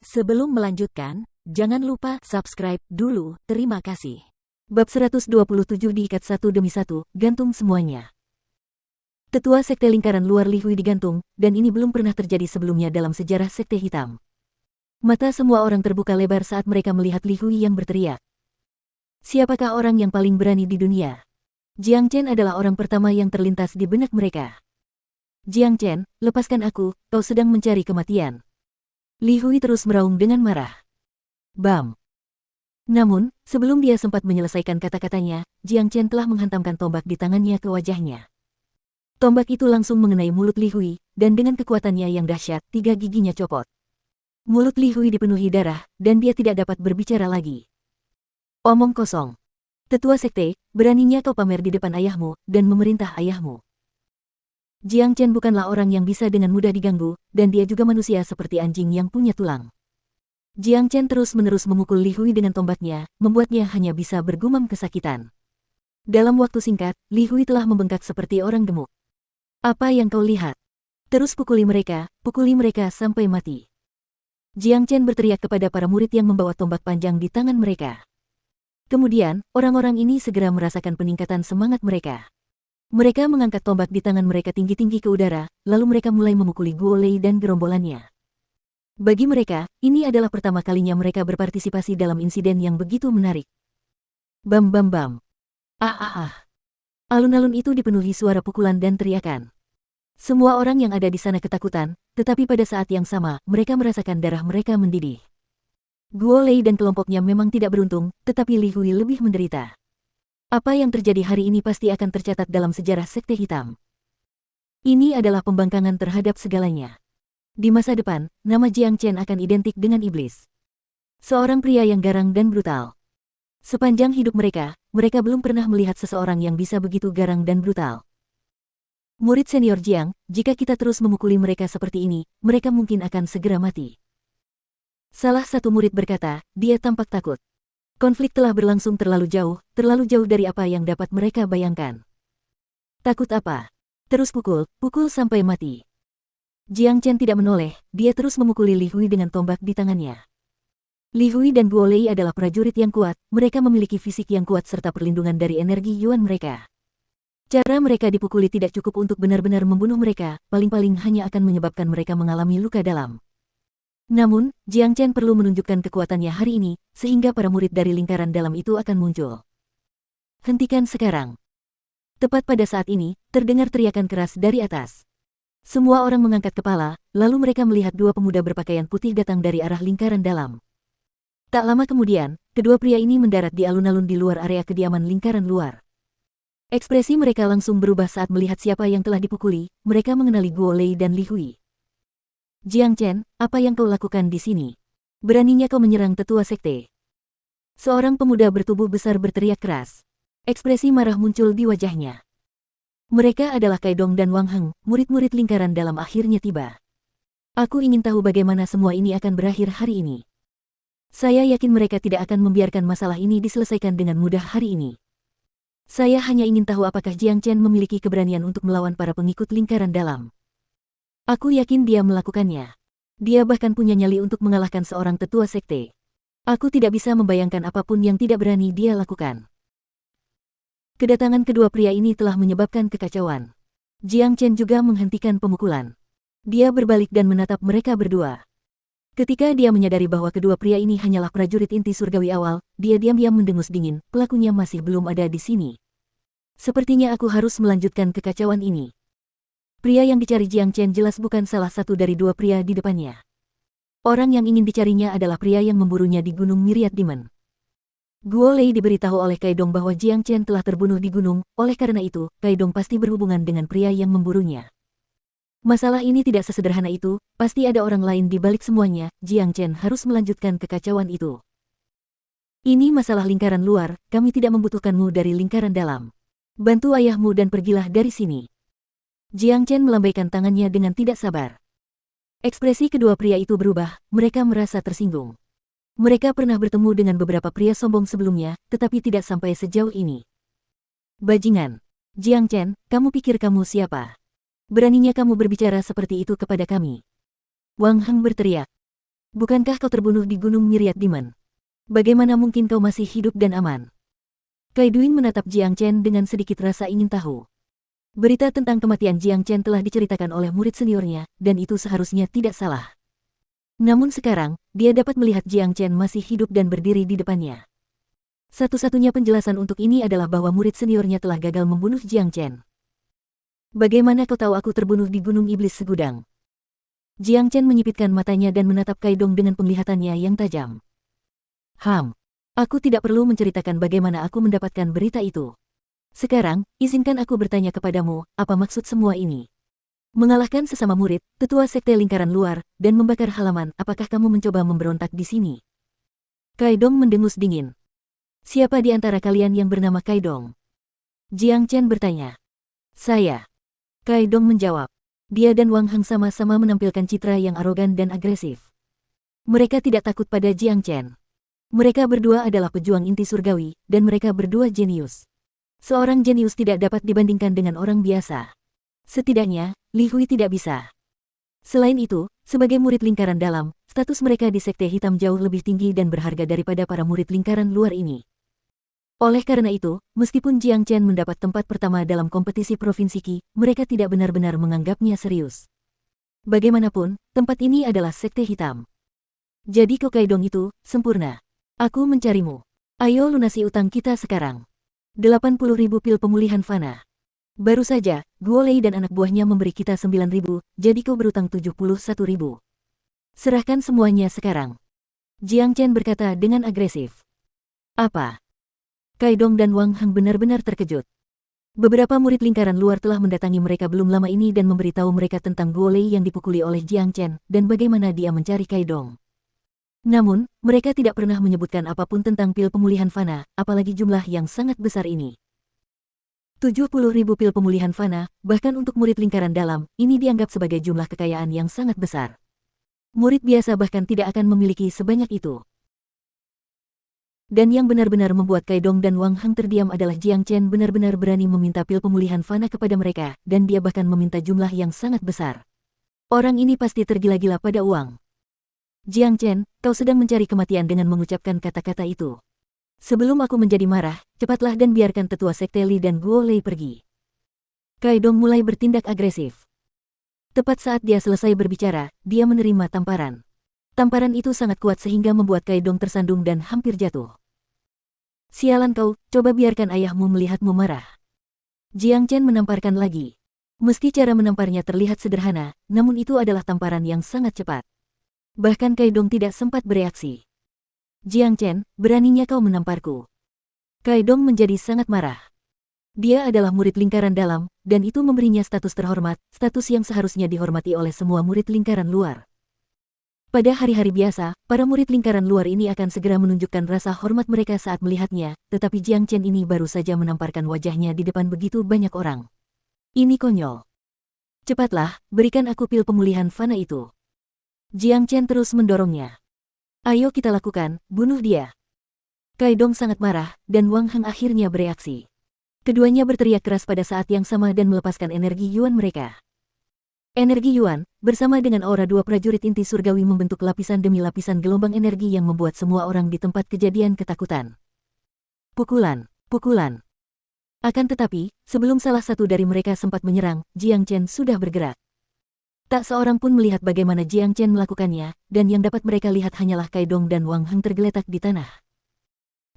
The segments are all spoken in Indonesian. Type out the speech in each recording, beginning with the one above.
Sebelum melanjutkan, jangan lupa subscribe dulu, terima kasih. Bab 127 diikat satu demi satu, gantung semuanya. Tetua Sekte Lingkaran Luar Li Hui digantung, dan ini belum pernah terjadi sebelumnya dalam sejarah Sekte Hitam. Mata semua orang terbuka lebar saat mereka melihat Li Hui yang berteriak. Siapakah orang yang paling berani di dunia? Jiang Chen adalah orang pertama yang terlintas di benak mereka. Jiang Chen, lepaskan aku, kau sedang mencari kematian. Li Hui terus meraung dengan marah. Bam! Namun, sebelum dia sempat menyelesaikan kata-katanya, Jiang Chen telah menghantamkan tombak di tangannya ke wajahnya. Tombak itu langsung mengenai mulut Li Hui, dan dengan kekuatannya yang dahsyat, 3 giginya copot. Mulut Li Hui dipenuhi darah, dan dia tidak dapat berbicara lagi. Omong kosong. Tetua Sekte, beraninya kau pamer di depan ayahmu, dan memerintah ayahmu. Jiang Chen bukanlah orang yang bisa dengan mudah diganggu, dan dia juga manusia seperti anjing yang punya tulang. Jiang Chen terus-menerus memukul Li Hui dengan tombaknya, membuatnya hanya bisa bergumam kesakitan. Dalam waktu singkat, Li Hui telah membengkak seperti orang gemuk. Apa yang kau lihat? Terus pukuli mereka sampai mati. Jiang Chen berteriak kepada para murid yang membawa tombak panjang di tangan mereka. Kemudian, orang-orang ini segera merasakan peningkatan semangat mereka. Mereka mengangkat tombak di tangan mereka tinggi-tinggi ke udara, lalu mereka mulai memukuli Guo Lei dan gerombolannya. Bagi mereka, ini adalah pertama kalinya mereka berpartisipasi dalam insiden yang begitu menarik. Bam bam bam. Ah ah ah. Alun-alun itu dipenuhi suara pukulan dan teriakan. Semua orang yang ada di sana ketakutan, tetapi pada saat yang sama, mereka merasakan darah mereka mendidih. Guo Lei dan kelompoknya memang tidak beruntung, tetapi Li Hui lebih menderita. Apa yang terjadi hari ini pasti akan tercatat dalam sejarah Sekte Hitam. Ini adalah pembangkangan terhadap segalanya. Di masa depan, nama Jiang Chen akan identik dengan iblis. Seorang pria yang garang dan brutal. Sepanjang hidup mereka belum pernah melihat seseorang yang bisa begitu garang dan brutal. Murid senior Jiang, jika kita terus memukuli mereka seperti ini, mereka mungkin akan segera mati. Salah satu murid berkata, dia tampak takut. Konflik telah berlangsung terlalu jauh dari apa yang dapat mereka bayangkan. Takut apa? Terus pukul sampai mati. Jiang Chen tidak menoleh, dia terus memukuli Li Hui dengan tombak di tangannya. Li Hui dan Guo Lei adalah prajurit yang kuat, mereka memiliki fisik yang kuat serta perlindungan dari energi Yuan mereka. Cara mereka dipukuli tidak cukup untuk benar-benar membunuh mereka, paling-paling hanya akan menyebabkan mereka mengalami luka dalam. Namun, Jiang Chen perlu menunjukkan kekuatannya hari ini, sehingga para murid dari lingkaran dalam itu akan muncul. Hentikan sekarang. Tepat pada saat ini, terdengar teriakan keras dari atas. Semua orang mengangkat kepala, lalu mereka melihat dua pemuda berpakaian putih datang dari arah lingkaran dalam. Tak lama kemudian, kedua pria ini mendarat di alun-alun di luar area kediaman lingkaran luar. Ekspresi mereka langsung berubah saat melihat siapa yang telah dipukuli, mereka mengenali Guo Lei dan Li Hui. Jiang Chen, apa yang kau lakukan di sini? Beraninya kau menyerang tetua sekte. Seorang pemuda bertubuh besar berteriak keras. Ekspresi marah muncul di wajahnya. Mereka adalah Kai Dong dan Wang Heng, murid-murid lingkaran dalam akhirnya tiba. Aku ingin tahu bagaimana semua ini akan berakhir hari ini. Saya yakin mereka tidak akan membiarkan masalah ini diselesaikan dengan mudah hari ini. Saya hanya ingin tahu apakah Jiang Chen memiliki keberanian untuk melawan para pengikut lingkaran dalam. Aku yakin dia melakukannya. Dia bahkan punya nyali untuk mengalahkan seorang tetua sekte. Aku tidak bisa membayangkan apapun yang tidak berani dia lakukan. Kedatangan kedua pria ini telah menyebabkan kekacauan. Jiang Chen juga menghentikan pemukulan. Dia berbalik dan menatap mereka berdua. Ketika dia menyadari bahwa kedua pria ini hanyalah prajurit inti surgawi awal, dia diam-diam mendengus dingin, pelakunya masih belum ada di sini. Sepertinya aku harus melanjutkan kekacauan ini. Pria yang dicari Jiang Chen jelas bukan salah satu dari dua pria di depannya. Orang yang ingin dicarinya adalah pria yang memburunya di Gunung Myriad Demon. Guo Lei diberitahu oleh Kai Dong bahwa Jiang Chen telah terbunuh di gunung, oleh karena itu, Kai Dong pasti berhubungan dengan pria yang memburunya. Masalah ini tidak sesederhana itu, pasti ada orang lain di balik semuanya, Jiang Chen harus melanjutkan kekacauan itu. Ini masalah lingkaran luar, kami tidak membutuhkanmu dari lingkaran dalam. Bantu ayahmu dan pergilah dari sini. Jiang Chen melambaikan tangannya dengan tidak sabar. Ekspresi kedua pria itu berubah, mereka merasa tersinggung. Mereka pernah bertemu dengan beberapa pria sombong sebelumnya, tetapi tidak sampai sejauh ini. Bajingan. Jiang Chen, kamu pikir kamu siapa? Beraninya kamu berbicara seperti itu kepada kami. Wang Heng berteriak. Bukankah kau terbunuh di Gunung Myriad Demon? Bagaimana mungkin kau masih hidup dan aman? Kaiduin menatap Jiang Chen dengan sedikit rasa ingin tahu. Berita tentang kematian Jiang Chen telah diceritakan oleh murid seniornya, dan itu seharusnya tidak salah. Namun sekarang, dia dapat melihat Jiang Chen masih hidup dan berdiri di depannya. Satu-satunya penjelasan untuk ini adalah bahwa murid seniornya telah gagal membunuh Jiang Chen. Bagaimana kau tahu aku terbunuh di Gunung Iblis Segudang? Jiang Chen menyipitkan matanya dan menatap Kaidong dengan penglihatannya yang tajam. Aku tidak perlu menceritakan bagaimana aku mendapatkan berita itu. Sekarang, izinkan aku bertanya kepadamu, apa maksud semua ini? Mengalahkan sesama murid, tetua sekte lingkaran luar, dan membakar halaman, apakah kamu mencoba memberontak di sini? Kaidong mendengus dingin. Siapa di antara kalian yang bernama Kaidong? Jiang Chen bertanya. Saya. Kaidong menjawab. Dia dan Wang Hang sama-sama menampilkan citra yang arogan dan agresif. Mereka tidak takut pada Jiang Chen. Mereka berdua adalah pejuang inti surgawi, dan mereka berdua jenius. Seorang jenius tidak dapat dibandingkan dengan orang biasa. Setidaknya, Li Hui tidak bisa. Selain itu, sebagai murid lingkaran dalam, status mereka di Sekte Hitam jauh lebih tinggi dan berharga daripada para murid lingkaran luar ini. Oleh karena itu, meskipun Jiang Chen mendapat tempat pertama dalam kompetisi Provinsi Qi, mereka tidak benar-benar menganggapnya serius. Bagaimanapun, tempat ini adalah Sekte Hitam. Jadi Kaidong itu, sempurna. Aku mencarimu. Ayo lunasi utang kita sekarang. 80.000 pil pemulihan fana. Baru saja, Guo Lei dan anak buahnya memberi kita 9.000, jadi kau berutang 71.000. Serahkan semuanya sekarang. Jiang Chen berkata dengan agresif. Apa? Kaidong dan Wang Hang benar-benar terkejut. Beberapa murid lingkaran luar telah mendatangi mereka belum lama ini dan memberitahu mereka tentang Guo Lei yang dipukuli oleh Jiang Chen, dan bagaimana dia mencari Kaidong. Namun, mereka tidak pernah menyebutkan apapun tentang pil pemulihan fana, apalagi jumlah yang sangat besar ini. 70.000 pil pemulihan fana, bahkan untuk murid lingkaran dalam, ini dianggap sebagai jumlah kekayaan yang sangat besar. Murid biasa bahkan tidak akan memiliki sebanyak itu. Dan yang benar-benar membuat Kaidong dan Wang Hang terdiam adalah Jiang Chen benar-benar berani meminta pil pemulihan fana kepada mereka, dan dia bahkan meminta jumlah yang sangat besar. Orang ini pasti tergila-gila pada uang. Jiang Chen, kau sedang mencari kematian dengan mengucapkan kata-kata itu. Sebelum aku menjadi marah, cepatlah dan biarkan tetua sekte Li dan Guo Lei pergi. Kaidong mulai bertindak agresif. Tepat saat dia selesai berbicara, dia menerima tamparan. Tamparan itu sangat kuat sehingga membuat Kaidong tersandung dan hampir jatuh. Sialan kau, coba biarkan ayahmu melihatmu marah. Jiang Chen menamparkan lagi. Meski cara menamparnya terlihat sederhana, namun itu adalah tamparan yang sangat cepat. Bahkan Kaidong tidak sempat bereaksi. Jiang Chen, beraninya kau menamparku. Kaidong menjadi sangat marah. Dia adalah murid lingkaran dalam, dan itu memberinya status terhormat, status yang seharusnya dihormati oleh semua murid lingkaran luar. Pada hari-hari biasa, para murid lingkaran luar ini akan segera menunjukkan rasa hormat mereka saat melihatnya, tetapi Jiang Chen ini baru saja menamparkan wajahnya di depan begitu banyak orang. Ini konyol. Cepatlah, berikan aku pil pemulihan fana itu. Jiang Chen terus mendorongnya. Ayo kita lakukan, bunuh dia. Kaidong sangat marah, dan Wang Hang akhirnya bereaksi. Keduanya berteriak keras pada saat yang sama dan melepaskan energi Yuan mereka. Energi Yuan, bersama dengan aura dua prajurit inti surgawi membentuk lapisan demi lapisan gelombang energi yang membuat semua orang di tempat kejadian ketakutan. Pukulan, pukulan. Akan tetapi, sebelum salah satu dari mereka sempat menyerang, Jiang Chen sudah bergerak. Tak seorang pun melihat bagaimana Jiang Chen melakukannya, dan yang dapat mereka lihat hanyalah Kaidong dan Wang Hang tergeletak di tanah.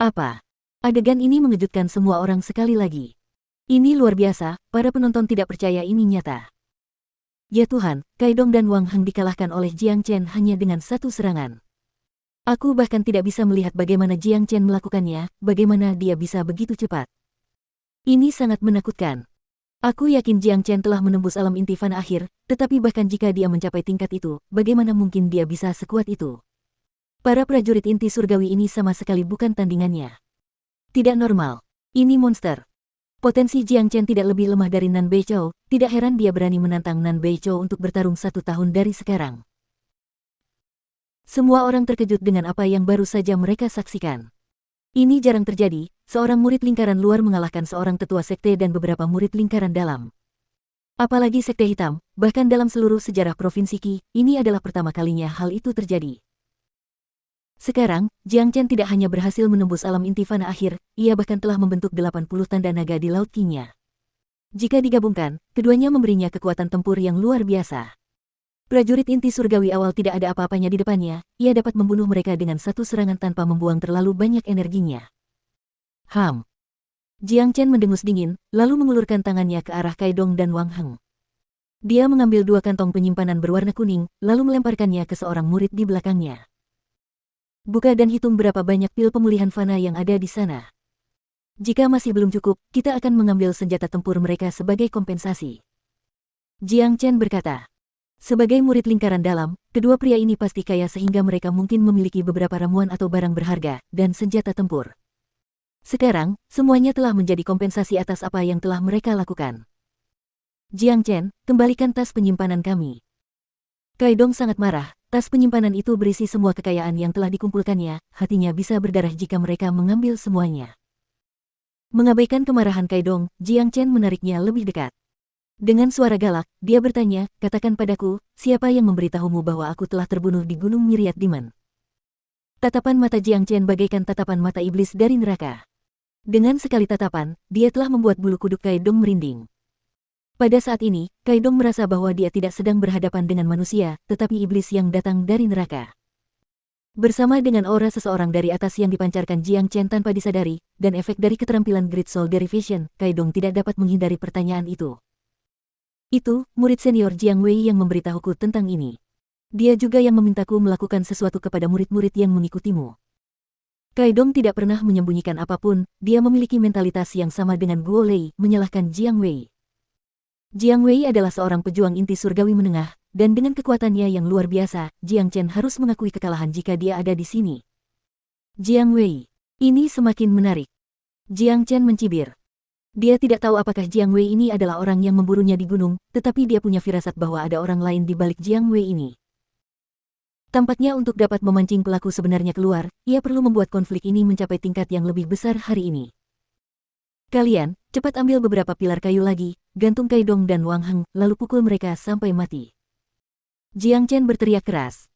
Apa? Adegan ini mengejutkan semua orang sekali lagi. Ini luar biasa, para penonton tidak percaya ini nyata. Ya Tuhan, Kaidong dan Wang Hang dikalahkan oleh Jiang Chen hanya dengan satu serangan. Aku bahkan tidak bisa melihat bagaimana Jiang Chen melakukannya, bagaimana dia bisa begitu cepat. Ini sangat menakutkan. Aku yakin Jiang Chen telah menembus alam inti fana akhir, tetapi bahkan jika dia mencapai tingkat itu, bagaimana mungkin dia bisa sekuat itu? Para prajurit inti surgawi ini sama sekali bukan tandingannya. Tidak normal. Ini monster. Potensi Jiang Chen tidak lebih lemah dari Nan Beichou, tidak heran dia berani menantang Nan Beichou untuk bertarung 1 tahun dari sekarang. Semua orang terkejut dengan apa yang baru saja mereka saksikan. Ini jarang terjadi, seorang murid lingkaran luar mengalahkan seorang tetua sekte dan beberapa murid lingkaran dalam. Apalagi sekte hitam, bahkan dalam seluruh sejarah Provinsi Qi, ini adalah pertama kalinya hal itu terjadi. Sekarang, Jiang Chen tidak hanya berhasil menembus alam inti fana akhir, ia bahkan telah membentuk 80 tanda naga di laut Qingnya. Jika digabungkan, keduanya memberinya kekuatan tempur yang luar biasa. Prajurit inti surgawi awal tidak ada apa-apanya di depannya, ia dapat membunuh mereka dengan satu serangan tanpa membuang terlalu banyak energinya. Jiang Chen mendengus dingin, lalu mengulurkan tangannya ke arah Kaidong dan Wang Heng. Dia mengambil 2 kantong penyimpanan berwarna kuning, lalu melemparkannya ke seorang murid di belakangnya. Buka dan hitung berapa banyak pil pemulihan fana yang ada di sana. Jika masih belum cukup, kita akan mengambil senjata tempur mereka sebagai kompensasi. Jiang Chen berkata. Sebagai murid lingkaran dalam, kedua pria ini pasti kaya sehingga mereka mungkin memiliki beberapa ramuan atau barang berharga, dan senjata tempur. Sekarang, semuanya telah menjadi kompensasi atas apa yang telah mereka lakukan. Jiang Chen, kembalikan tas penyimpanan kami. Kaidong sangat marah. Tas penyimpanan itu berisi semua kekayaan yang telah dikumpulkannya, hatinya bisa berdarah jika mereka mengambil semuanya. Mengabaikan kemarahan Kaidong, Jiang Chen menariknya lebih dekat. Dengan suara galak, dia bertanya, katakan padaku, siapa yang memberitahumu bahwa aku telah terbunuh di Gunung Myriad Demon? Tatapan mata Jiang Chen bagaikan tatapan mata iblis dari neraka. Dengan sekali tatapan, dia telah membuat bulu kuduk Kaidong merinding. Pada saat ini, Kaidong merasa bahwa dia tidak sedang berhadapan dengan manusia, tetapi iblis yang datang dari neraka. Bersama dengan aura seseorang dari atas yang dipancarkan Jiang Chen tanpa disadari, dan efek dari keterampilan Great Soul Derivation, Kaidong tidak dapat menghindari pertanyaan itu. Itu, murid senior Jiang Wei yang memberitahuku tentang ini. Dia juga yang memintaku melakukan sesuatu kepada murid-murid yang mengikutimu. Kaidong tidak pernah menyembunyikan apapun, dia memiliki mentalitas yang sama dengan Guo Lei, menyalahkan Jiang Wei. Jiang Wei adalah seorang pejuang inti surgawi menengah, dan dengan kekuatannya yang luar biasa, Jiang Chen harus mengakui kekalahan jika dia ada di sini. Jiang Wei. Ini semakin menarik. Jiang Chen mencibir. Dia tidak tahu apakah Jiang Wei ini adalah orang yang memburunya di gunung, tetapi dia punya firasat bahwa ada orang lain di balik Jiang Wei ini. Tampaknya untuk dapat memancing pelaku sebenarnya keluar, ia perlu membuat konflik ini mencapai tingkat yang lebih besar hari ini. Kalian, cepat ambil beberapa pilar kayu lagi, gantung Kaidong dan Wang Heng, lalu pukul mereka sampai mati. Jiang Chen berteriak keras.